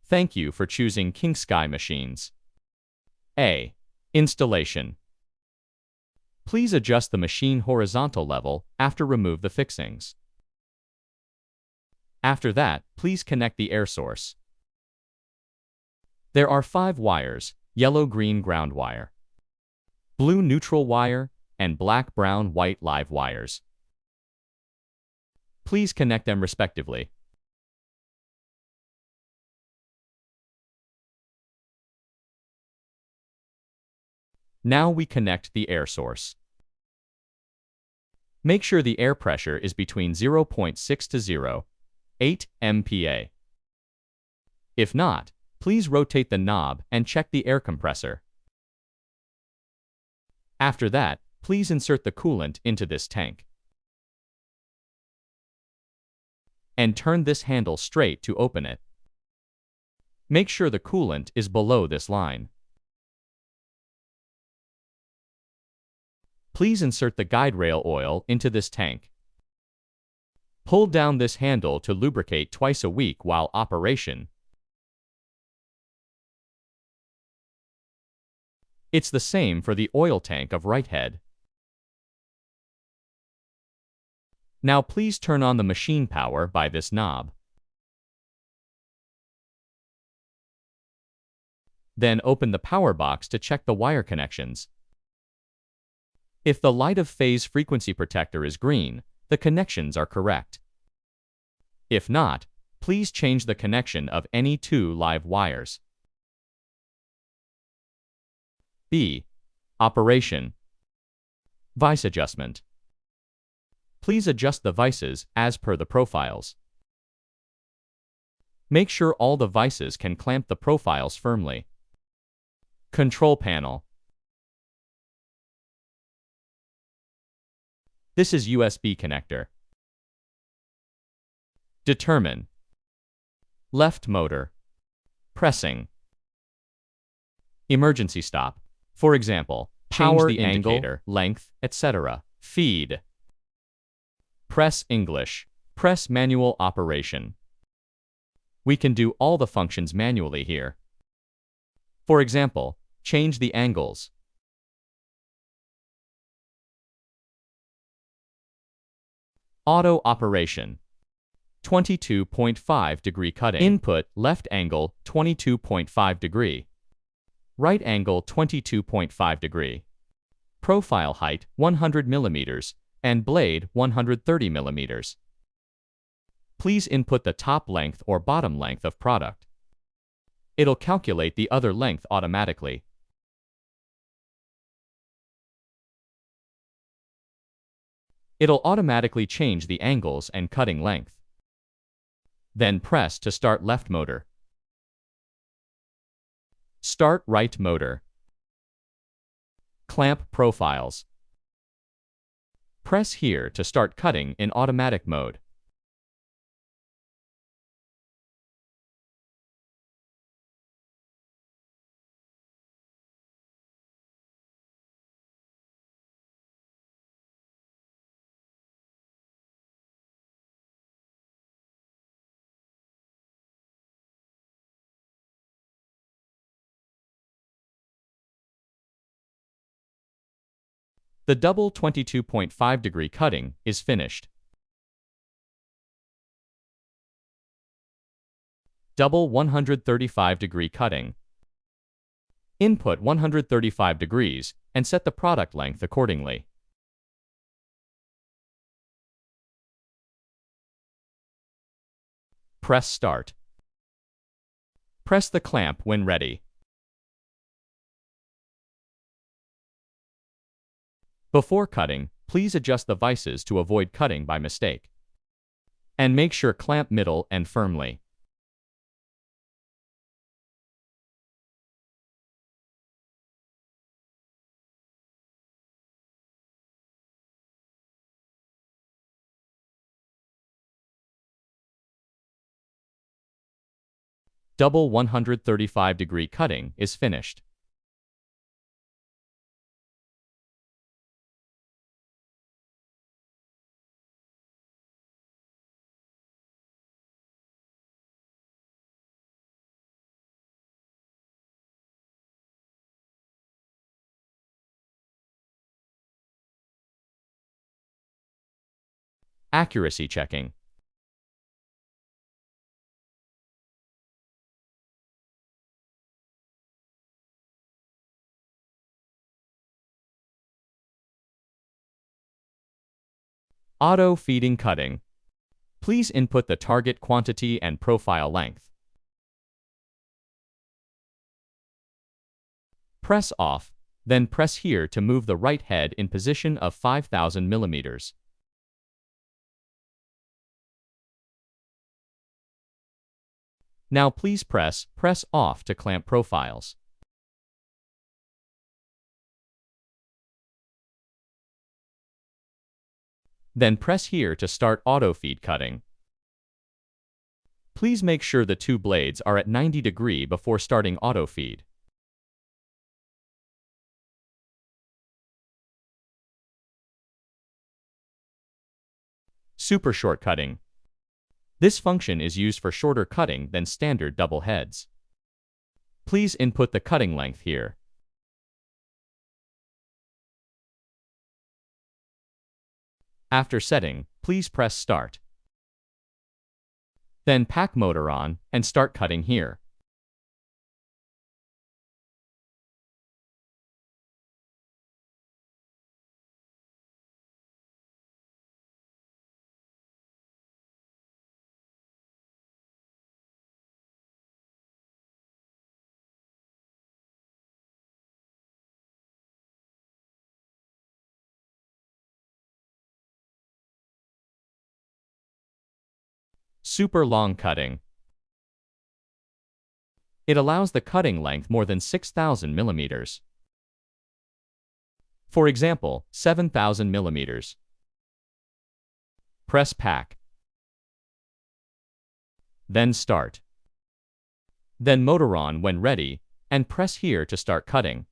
Thank you for choosing King Sky Machines. A. Installation. Please adjust the machine horizontal level after remove the fixings. After that, please connect the air source. There are 5 wires: yellow-green ground wire, blue neutral wire, and black-brown-white live wires. Please connect them respectively. Now we connect the air source. Make sure the air pressure is between 0.6 to 0.8 MPa. If not, please rotate the knob and check the air compressor. After that, please insert the coolant into this tank. And turn this handle straight to open it. Make sure the coolant is below this line. Please insert the guide rail oil into this tank. Pull down this handle to lubricate twice a week while operation. It's the same for the oil tank of right head. Now please turn on the machine power by this knob. Then open the power box to check the wire connections. If the light of phase frequency protector is green, the connections are correct. If not, please change the connection of any 2 live wires. B. Operation. Vice adjustment. Please adjust the vices as per the profiles. Make sure all the vices can clamp the profiles firmly. Control panel. This is USB connector. Determine. Left motor. Pressing. Emergency stop. For example, change the indicator, length, etc. Feed. Press English. Press manual operation. We can do all the functions manually here. For example, change the angles. Auto operation. 22.5 degree cutting. Input left angle 22.5 degree. Right angle 22.5 degree. Profile height 100 millimeters and blade 130 millimeters. Please input the top length or bottom length of product. It'll calculate the other length automatically. It'll automatically change the angles and cutting length. Then press to start left motor. Start right motor. Clamp profiles. Press here to start cutting in automatic mode. The double 22.5 degree cutting is finished. Double 135 degree cutting. Input 135 degrees and set the product length accordingly. Press start. Press the clamp when ready. Before cutting, please adjust the vices to avoid cutting by mistake. And make sure clamp middle and firmly. Double 135 degree cutting is finished. Accuracy checking. Auto feeding cutting. Please input the target quantity and profile length. Press off, then press here to move the right head in position of 5,000 millimeters. Now please press off to clamp profiles. Then press here to start auto feed cutting. Please make sure the two blades are at 90 degrees before starting auto feed. Super short cutting. This function is used for shorter cutting than standard double heads. Please input the cutting length here. After setting, please press Start. Then pack motor on and start cutting here. Super long cutting. It allows the cutting length more than 6,000 millimeters. For example, 7,000 millimeters. Press pack. Then start. Then motor on when ready, and press here to start cutting.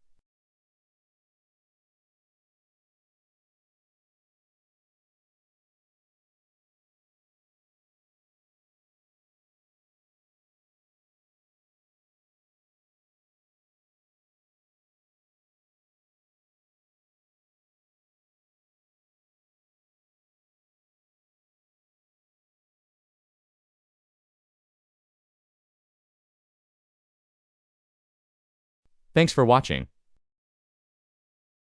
Thanks for watching.